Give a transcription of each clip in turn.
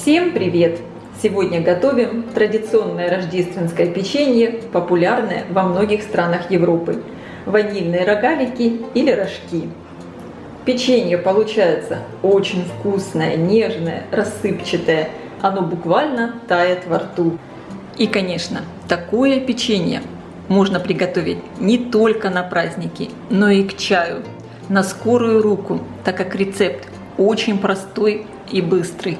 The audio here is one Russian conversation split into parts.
Всем привет! Сегодня готовим традиционное рождественское печенье, популярное во многих странах Европы. Ванильные рогалики или рожки. Печенье получается очень вкусное, нежное, рассыпчатое. Оно буквально тает во рту. И, конечно, такое печенье можно приготовить не только на праздники, но и к чаю, на скорую руку, так как рецепт очень простой и быстрый.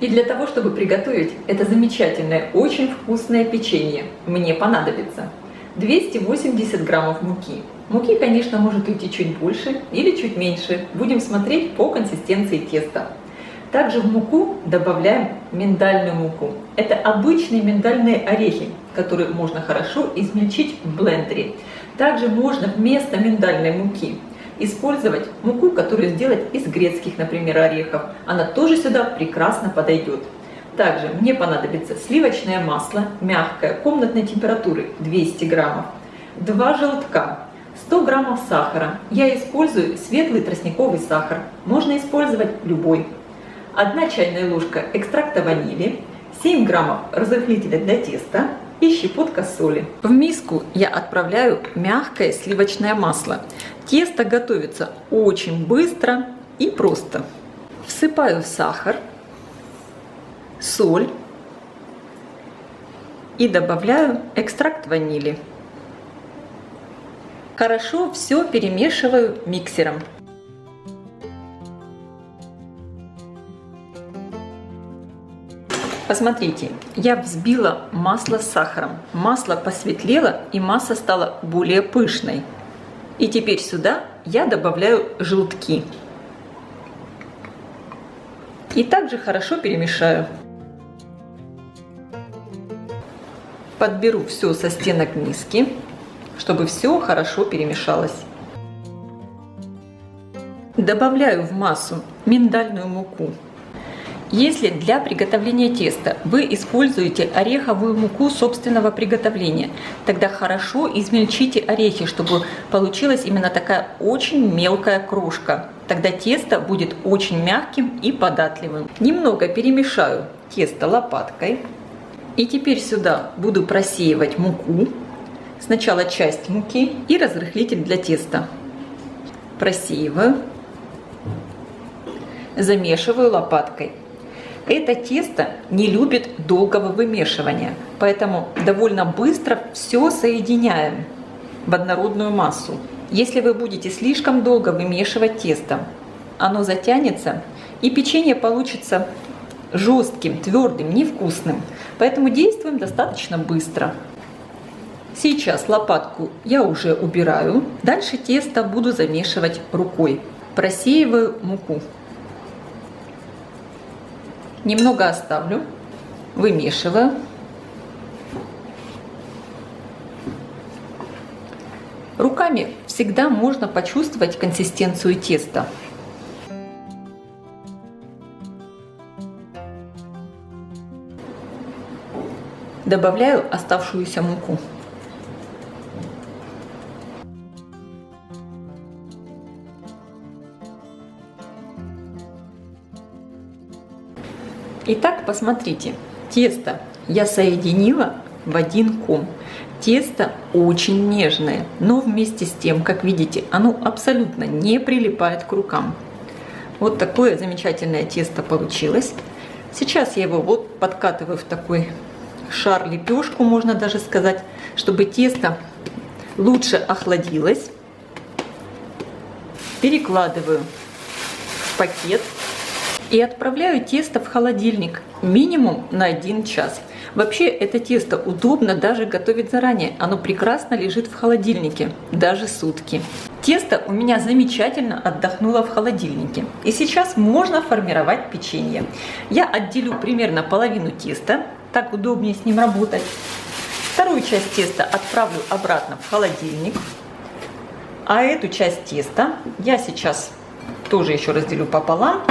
И для того, чтобы приготовить это замечательное, очень вкусное печенье, мне понадобится 280 граммов муки. Муки, конечно, может уйти чуть больше или чуть меньше. Будем смотреть по консистенции теста. Также в муку добавляем миндальную муку. Это обычные миндальные орехи, которые можно хорошо измельчить в блендере. Также можно вместо миндальной муки использовать муку, которую сделать из грецких, например, орехов. Она тоже сюда прекрасно подойдет. Также мне понадобится сливочное масло, мягкое, комнатной температуры 200 граммов, 2 желтка, 100 граммов сахара. Я использую светлый тростниковый сахар, можно использовать любой. 1 чайная ложка экстракта ванили, 7 граммов разрыхлителя для теста и щепотка соли. В миску я отправляю мягкое сливочное масло. Тесто готовится очень быстро и просто. Всыпаю сахар, соль и добавляю экстракт ванили. Хорошо все перемешиваю миксером. Посмотрите, я взбила масло с сахаром. Масло посветлело и масса стала более пышной. И теперь сюда я добавляю желтки. И также хорошо перемешаю. Подберу все со стенок миски, чтобы все хорошо перемешалось. Добавляю в массу миндальную муку. Если для приготовления теста вы используете ореховую муку собственного приготовления, тогда хорошо измельчите орехи, чтобы получилась именно такая очень мелкая крошка. Тогда тесто будет очень мягким и податливым. Немного перемешаю тесто лопаткой. И теперь сюда буду просеивать муку. Сначала часть муки и разрыхлитель для теста. Просеиваю. Замешиваю лопаткой. Это тесто не любит долгого вымешивания, поэтому довольно быстро все соединяем в однородную массу. Если вы будете слишком долго вымешивать тесто, оно затянется и печенье получится жестким, твердым, невкусным. Поэтому действуем достаточно быстро. Сейчас лопатку я уже убираю. Дальше тесто буду замешивать рукой. Просеиваю муку. Немного оставлю, вымешиваю. Руками всегда можно почувствовать консистенцию теста. Добавляю оставшуюся муку. Итак, посмотрите, тесто я соединила в один ком. Тесто очень нежное, но вместе с тем, как видите, оно абсолютно не прилипает к рукам. Вот такое замечательное тесто получилось. Сейчас я его вот подкатываю в такой шар-лепешку, можно даже сказать, чтобы тесто лучше охладилось. Перекладываю в пакет. И отправляю тесто в холодильник минимум на 1 час. Вообще это тесто удобно даже готовить заранее. Оно прекрасно лежит в холодильнике, даже сутки. Тесто у меня замечательно отдохнуло в холодильнике. И сейчас можно формировать печенье. Я отделю примерно половину теста, так удобнее с ним работать. Вторую часть теста отправлю обратно в холодильник. А эту часть теста я сейчас тоже еще разделю пополам.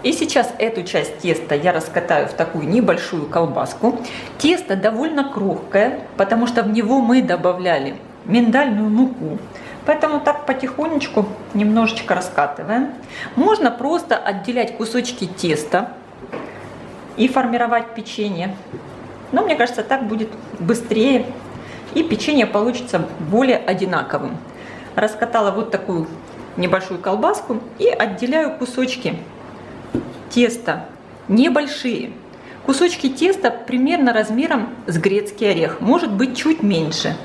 И сейчас эту часть теста я раскатаю в такую небольшую колбаску. Тесто довольно крохкое, потому что в него мы добавляли миндальную муку. Поэтому так потихонечку немножечко раскатываем. Можно просто отделять кусочки теста и формировать печенье. Но мне кажется, так будет быстрее, и печенье получится более одинаковым. Раскатала вот такую небольшую колбаску и отделяю кусочки теста, небольшие. Кусочки теста примерно размером с грецкий орех, может быть чуть меньше.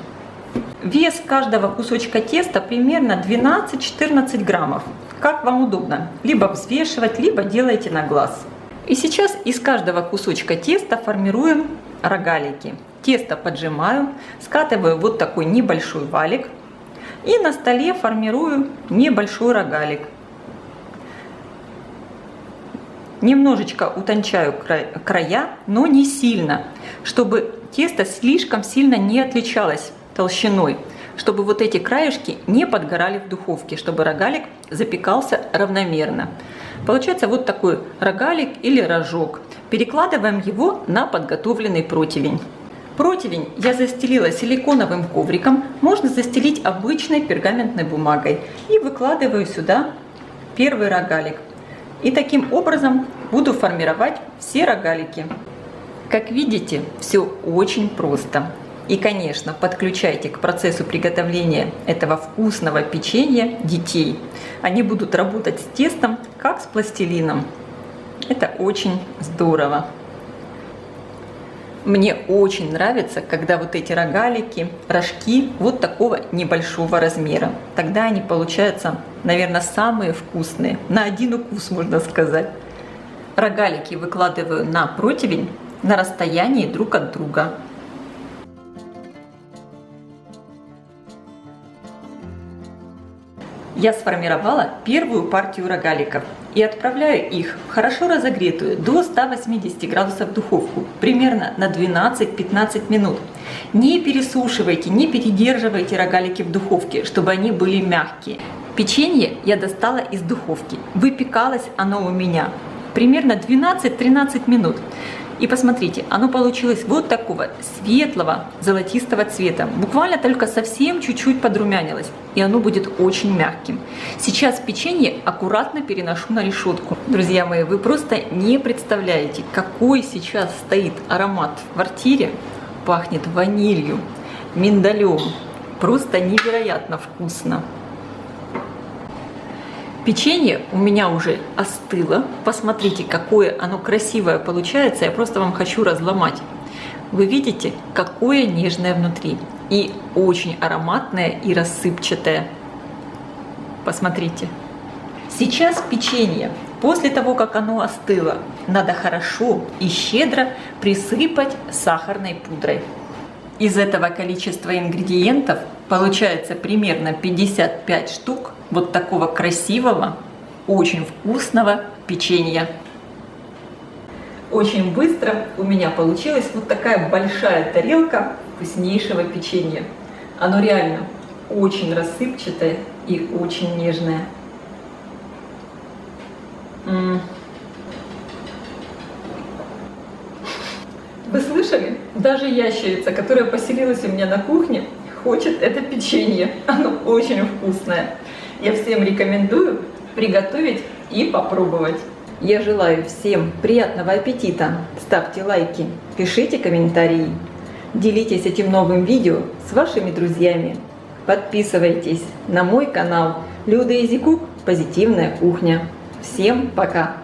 Вес каждого кусочка теста примерно 12-14 граммов. Как вам удобно. Либо взвешивать, либо делайте на глаз. И сейчас из каждого кусочка теста формируем рогалики. Тесто поджимаю, скатываю вот такой небольшой валик. И на столе формирую небольшой рогалик. Немножечко утончаю края, но не сильно, чтобы тесто слишком сильно не отличалось толщиной, чтобы вот эти краешки не подгорали в духовке, чтобы рогалик запекался равномерно. Получается вот такой рогалик или рожок. Перекладываем его на подготовленный противень. Противень я застелила силиконовым ковриком, можно застелить обычной пергаментной бумагой. И выкладываю сюда первый рогалик. И таким образом буду формировать все рогалики. Как видите, все очень просто. И, конечно, подключайте к процессу приготовления этого вкусного печенья детей. Они будут работать с тестом, как с пластилином. Это очень здорово. Мне очень нравится, когда вот эти рогалики, рожки вот такого небольшого размера. Тогда они получаются, наверное, самые вкусные. На один укус, можно сказать. Рогалики выкладываю на противень на расстоянии друг от друга. Я сформировала первую партию рогаликов и отправляю их в хорошо разогретую до 180 градусов духовку, примерно на 12-15 минут. Не пересушивайте, не передерживайте рогалики в духовке, чтобы они были мягкие. Печенье я достала из духовки. Выпекалось оно у меня примерно 12-13 минут. И посмотрите, оно получилось вот такого светлого золотистого цвета. Буквально только совсем чуть-чуть подрумянилось. И оно будет очень мягким. Сейчас печенье аккуратно переношу на решетку. Друзья мои, вы просто не представляете, какой сейчас стоит аромат в квартире. Пахнет ванилью, миндалем. Просто невероятно вкусно. Печенье у меня уже остыло. Посмотрите, какое оно красивое получается. Я просто вам хочу разломать. Вы видите, какое нежное внутри. И очень ароматное и рассыпчатое. Посмотрите. Сейчас печенье, после того, как оно остыло, надо хорошо и щедро присыпать сахарной пудрой. Из этого количества ингредиентов получается примерно 55 штук вот такого красивого, очень вкусного печенья. Очень быстро у меня получилась вот такая большая тарелка вкуснейшего печенья. Оно реально очень рассыпчатое и очень нежное. Вы слышали? Даже ящерица, которая поселилась у меня на кухне, хочет это печенье. Оно очень вкусное. Я всем рекомендую приготовить и попробовать. Я желаю всем приятного аппетита. Ставьте лайки, пишите комментарии. Делитесь этим новым видео с вашими друзьями. Подписывайтесь на мой канал Люда Изи Кук. Позитивная кухня. Всем пока!